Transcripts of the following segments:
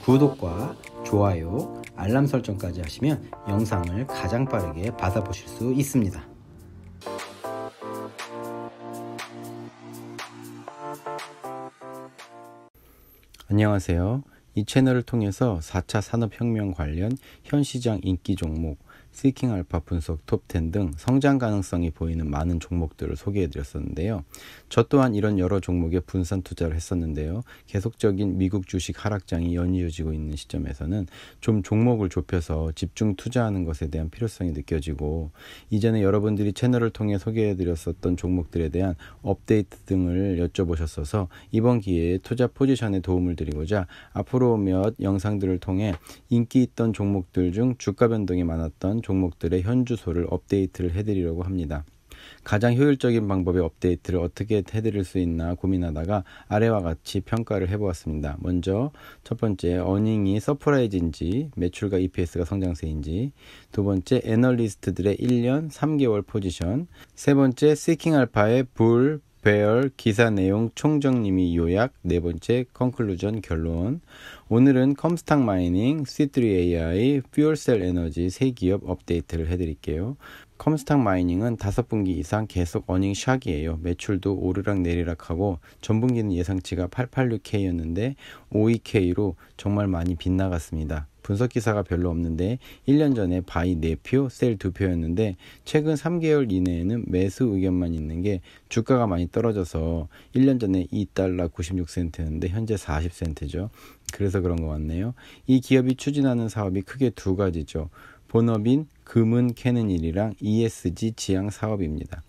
구독과 좋아요, 알람 설정까지 하시면 영상을 가장 빠르게 받아보실 수 있습니다. 안녕하세요. 이 채널을 통해서 4차 산업혁명 관련 현 시장 인기 종목, 시킹 알파 분석 톱10 등 성장 가능성이 보이는 많은 종목들을 소개해 드렸었는데요. 저 또한 이런 여러 종목에 분산 투자를 했었는데요. 계속적인 미국 주식 하락장이 연이어지고 있는 시점에서는 좀 종목을 좁혀서 집중 투자하는 것에 대한 필요성이 느껴지고, 이전에 여러분들이 채널을 통해 소개해 드렸었던 종목들에 대한 업데이트 등을 여쭤보셨어서 이번 기회에 투자 포지션에 도움을 드리고자 앞으로 몇 영상들을 통해 인기 있던 종목들 중 주가 변동이 많았던 종목들의 현주소를 업데이트를 해드리려고 합니다. 가장 효율적인 방법의 업데이트를 어떻게 해드릴 수 있나 고민하다가 아래와 같이 평가를 해보았습니다. 먼저 첫 번째, 어닝이 서프라이즈인지 매출과 EPS가 성장세인지, 두 번째, 애널리스트들의 1년 3개월 포지션, 세 번째, 시킹알파의 배열 기사 내용 총정리미 요약, 네 번째 컨클루전 결론. 오늘은 컴스탁 마이닝, C3AI, 퓨얼셀 에너지 세 기업 업데이트를 해드릴게요. 컴스탁 마이닝은 5분기 이상 계속 어닝 샥이에요. 매출도 오르락 내리락하고 전분기는 예상치가 886K였는데 52K로 정말 많이 빗나갔습니다. 분석 기사가 별로 없는데 1년 전에 바이 4표, 셀 2표였는데 최근 3개월 이내에는 매수 의견만 있는 게 주가가 많이 떨어져서 1년 전에 $2 96센트였는데 현재 40센트죠. 그래서 그런 것 같네요. 이 기업이 추진하는 사업이 크게 두 가지죠. 본업인 금은 캐는 일이랑 ESG 지향 사업입니다.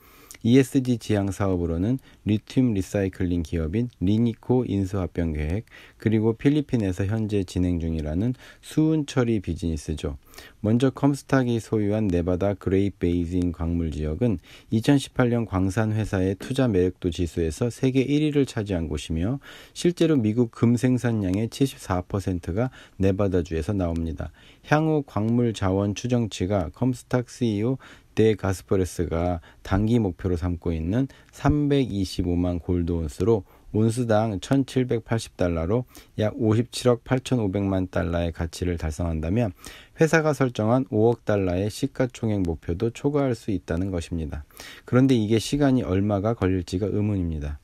ESG 지향 사업으로는 리튬 리사이클링 기업인 리니코 인수합병 계획, 그리고 필리핀에서 현재 진행 중이라는 수은 처리 비즈니스죠. 먼저 컴스탁이 소유한 네바다 그레이트 베이신 광물 지역은 2018년 광산 회사의 투자 매력도 지수에서 세계 1위를 차지한 곳이며 실제로 미국 금 생산량의 74%가 네바다주에서 나옵니다. 향후 광물 자원 추정치가 컴스탁 CEO 데 가스퍼레스가 단기 목표로 삼고 있는 325만 골드 온스로 온스당 $1,780로 약 57억 8,500만 달러의 가치를 달성한다면 회사가 설정한 5억 달러의 시가총액 목표도 초과할 수 있다는 것입니다. 그런데 이게 시간이 얼마가 걸릴지가 의문입니다.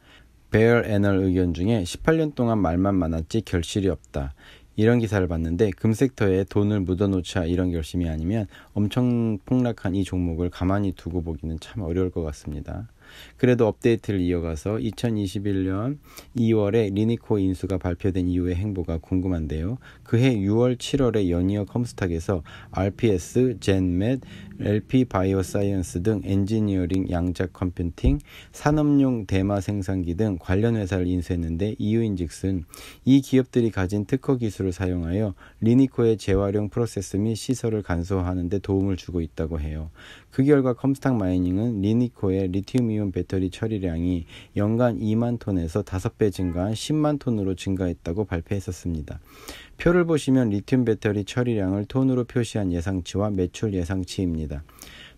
베어 애널 의견 중에 18년 동안 말만 많았지 결실이 없다, 이런 기사를 봤는데 금 섹터에 돈을 묻어놓자 이런 결심이 아니면 엄청 폭락한 이 종목을 가만히 두고 보기는 참 어려울 것 같습니다. 그래도 업데이트를 이어가서 2021년 2월에 리니코 인수가 발표된 이후의 행보가 궁금한데요. 그해 6월, 7월에 연이어 컴스탁에서 RPS, 젠맷, LP 바이오사이언스 등 엔지니어링 양자 컴퓨팅, 산업용 대마 생산기 등 관련 회사를 인수했는데 이유인즉슨 이 기업들이 가진 특허 기술을 사용하여 리니코의 재활용 프로세스 및 시설을 간소화하는 데 도움을 주고 있다고 해요. 그 결과 컴스탁 마이닝은 리니코의 리튬이온 배터리 처리량이 연간 2만 톤에서 5배 증가한 10만 톤으로 증가했다고 발표했었습니다. 표를 보시면 리튬 배터리 처리량을 톤으로 표시한 예상치와 매출 예상치입니다.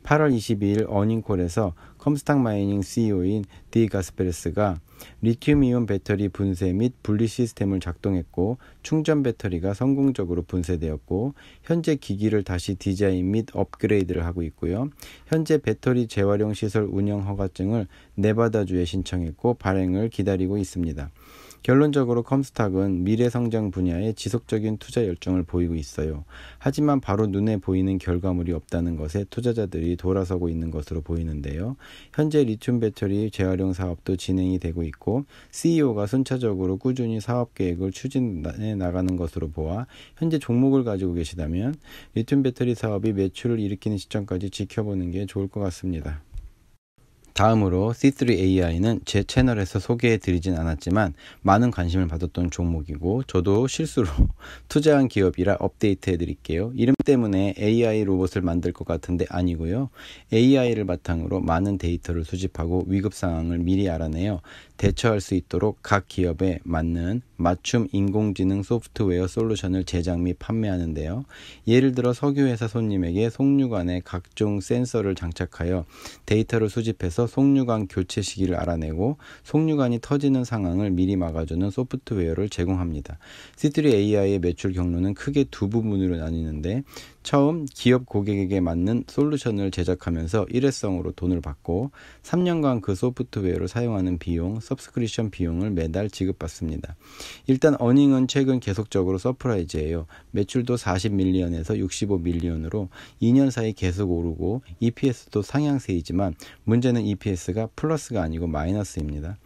8월 22일 어닝콜에서 컴스탁 마이닝 CEO인 디 가스페레스가 리튬이온 배터리 분쇄 및 분리 시스템을 작동했고 충전 배터리가 성공적으로 분쇄되었고 현재 기기를 다시 디자인 및 업그레이드를 하고 있고요. 현재 배터리 재활용 시설 운영 허가증을 네바다주에 신청했고 발행을 기다리고 있습니다. 결론적으로 컴스탁은 미래 성장 분야에 지속적인 투자 열정을 보이고 있어요. 하지만 바로 눈에 보이는 결과물이 없다는 것에 투자자들이 돌아서고 있는 것으로 보이는데요. 현재 리튬 배터리 재활용 사업도 진행이 되고 있고 CEO가 순차적으로 꾸준히 사업 계획을 추진해 나가는 것으로 보아 현재 종목을 가지고 계시다면 리튬 배터리 사업이 매출을 일으키는 시점까지 지켜보는 게 좋을 것 같습니다. 다음으로 C3AI는 제 채널에서 소개해드리진 않았지만 많은 관심을 받았던 종목이고 저도 실수로 투자한 기업이라 업데이트해드릴게요. 이름 때문에 AI 로봇을 만들 것 같은데 아니고요. AI를 바탕으로 많은 데이터를 수집하고 위급 상황을 미리 알아내어 대처할 수 있도록 각 기업에 맞는 맞춤 인공지능 소프트웨어 솔루션을 제작 및 판매하는데요. 예를 들어 석유회사 손님에게 송유관에 각종 센서를 장착하여 데이터를 수집해서 송유관 교체 시기를 알아내고 송유관이 터지는 상황을 미리 막아주는 소프트웨어를 제공합니다. C3 AI의 매출 경로는 크게 두 부분으로 나뉘는데, 처음 기업 고객에게 맞는 솔루션을 제작하면서 일회성으로 돈을 받고 3년간 그 소프트웨어를 사용하는 비용, 서브스크립션 비용을 매달 지급받습니다. 일단 어닝은 최근 계속적으로 서프라이즈예요. 매출도 40밀리언에서 65밀리언으로 2년 사이 계속 오르고 EPS도 상향세이지만 문제는 EPS가 플러스가 아니고 마이너스입니다.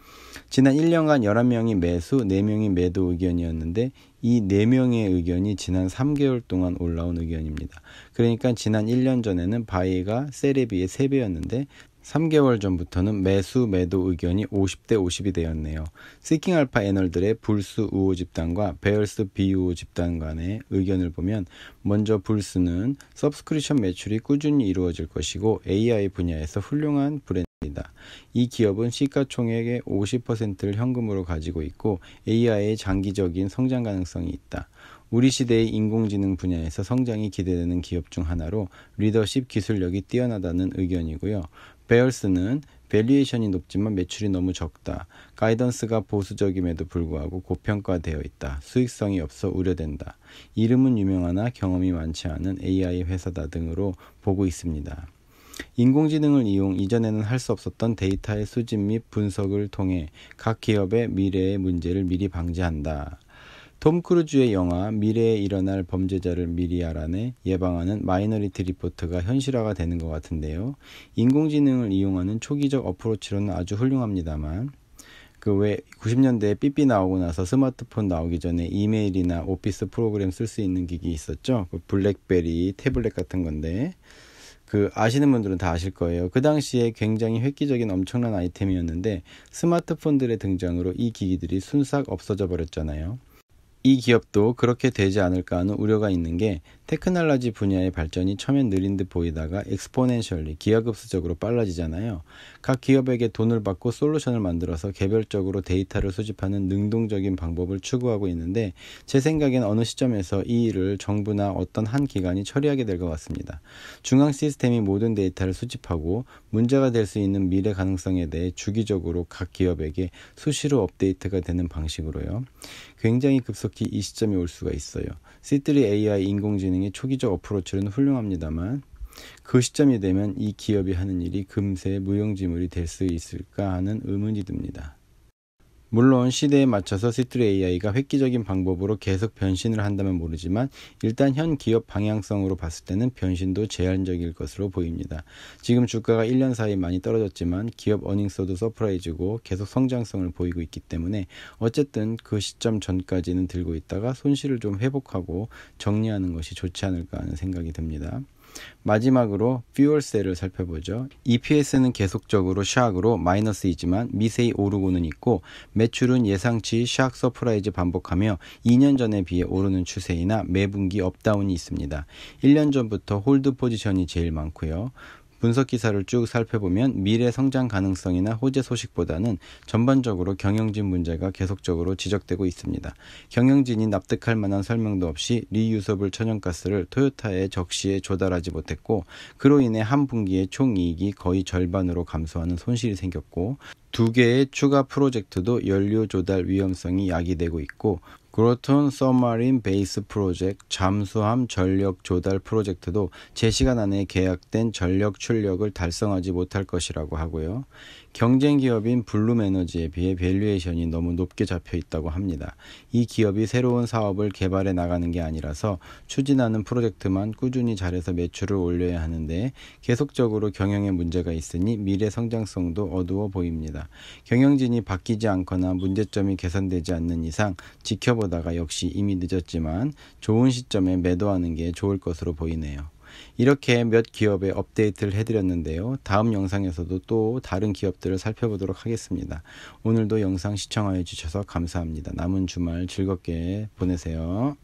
지난 1년간 11명이 매수, 4명이 매도 의견이었는데 이 4명의 의견이 지난 3개월 동안 올라온 의견입니다. 그러니까 지난 1년 전에는 바이가 셀에 비해 3배였는데 3개월 전부터는 매수, 매도 의견이 50대 50이 되었네요. 시킹알파 애널들의 불수 우호 집단과 베얼스 비우호 집단 간의 의견을 보면 먼저 불수는 서브스크립션 매출이 꾸준히 이루어질 것이고 AI 분야에서 훌륭한 브랜드이다. 이 기업은 시가총액의 50%를 현금으로 가지고 있고 AI의 장기적인 성장 가능성이 있다. 우리 시대의 인공지능 분야에서 성장이 기대되는 기업 중 하나로 리더십 기술력이 뛰어나다는 의견이고요. 베얼스는 밸류에이션이 높지만 매출이 너무 적다. 가이던스가 보수적임에도 불구하고 고평가되어 있다. 수익성이 없어 우려된다. 이름은 유명하나 경험이 많지 않은 AI 회사다 등으로 보고 있습니다. 인공지능을 이용 이전에는 할 수 없었던 데이터의 수집 및 분석을 통해 각 기업의 미래의 문제를 미리 방지한다. 톰 크루즈의 영화 미래에 일어날 범죄자를 미리 알아내 예방하는 마이너리티 리포트가 현실화가 되는 것 같은데요. 인공지능을 이용하는 초기적 어프로치로는 아주 훌륭합니다만 왜 90년대에 삐삐 나오고 나서 스마트폰 나오기 전에 이메일이나 오피스 프로그램 쓸 수 있는 기기 있었죠. 그 블랙베리 태블릿 같은 건데 아시는 분들은 다 아실 거예요. 그 당시에 굉장히 획기적인 엄청난 아이템이었는데 스마트폰들의 등장으로 이 기기들이 순삭 없어져 버렸잖아요. 이 기업도 그렇게 되지 않을까 하는 우려가 있는 게 테크놀로지 분야의 발전이 처음엔 느린 듯 보이다가 엑스포넨셜리 기하급수적으로 빨라지잖아요. 각 기업에게 돈을 받고 솔루션을 만들어서 개별적으로 데이터를 수집하는 능동적인 방법을 추구하고 있는데 제 생각엔 어느 시점에서 이 일을 정부나 어떤 한 기관이 처리하게 될 것 같습니다. 중앙 시스템이 모든 데이터를 수집하고 문제가 될 수 있는 미래 가능성에 대해 주기적으로 각 기업에게 수시로 업데이트가 되는 방식으로요. 굉장히 급속히 이 시점이 올 수가 있어요. C3 AI 인공지능의 초기적 어프로치는 훌륭합니다만 그 시점이 되면 이 기업이 하는 일이 금세 무용지물이 될 수 있을까 하는 의문이 듭니다. 물론 시대에 맞춰서 C3 AI가 획기적인 방법으로 계속 변신을 한다면 모르지만 일단 현 기업 방향성으로 봤을 때는 변신도 제한적일 것으로 보입니다. 지금 주가가 1년 사이 많이 떨어졌지만 기업 어닝서도 서프라이즈고 계속 성장성을 보이고 있기 때문에 어쨌든 그 시점 전까지는 들고 있다가 손실을 좀 회복하고 정리하는 것이 좋지 않을까 하는 생각이 듭니다. 마지막으로 퓨얼셀을 살펴보죠. EPS는 계속적으로 샥으로 마이너스이지만 미세히 오르고는 있고 매출은 예상치 샥 서프라이즈 반복하며 2년 전에 비해 오르는 추세이나 매분기 업다운이 있습니다. 1년 전부터 홀드 포지션이 제일 많고요. 분석 기사를 쭉 살펴보면 미래 성장 가능성이나 호재 소식보다는 전반적으로 경영진 문제가 계속적으로 지적되고 있습니다. 경영진이 납득할 만한 설명도 없이 리유서블 천연가스를 토요타에 적시에 조달하지 못했고 그로 인해 한 분기의 총이익이 거의 절반으로 감소하는 손실이 생겼고 2개의 추가 프로젝트도 연료 조달 위험성이 야기되고 있고 그로톤 서마린 베이스 프로젝트 잠수함 전력 조달 프로젝트도 제시간 안에 계약된 전력 출력을 달성하지 못할 것이라고 하고요. 경쟁 기업인 블룸에너지에 비해 밸류에이션이 너무 높게 잡혀 있다고 합니다. 이 기업이 새로운 사업을 개발해 나가는 게 아니라서 추진하는 프로젝트만 꾸준히 잘해서 매출을 올려야 하는데 계속적으로 경영에 문제가 있으니 미래 성장성도 어두워 보입니다. 경영진이 바뀌지 않거나 문제점이 개선되지 않는 이상 지켜보다가 역시 이미 늦었지만 좋은 시점에 매도하는 게 좋을 것으로 보이네요. 이렇게 몇 기업에 업데이트를 해드렸는데요. 다음 영상에서도 또 다른 기업들을 살펴보도록 하겠습니다. 오늘도 영상 시청하여 주셔서 감사합니다. 남은 주말 즐겁게 보내세요.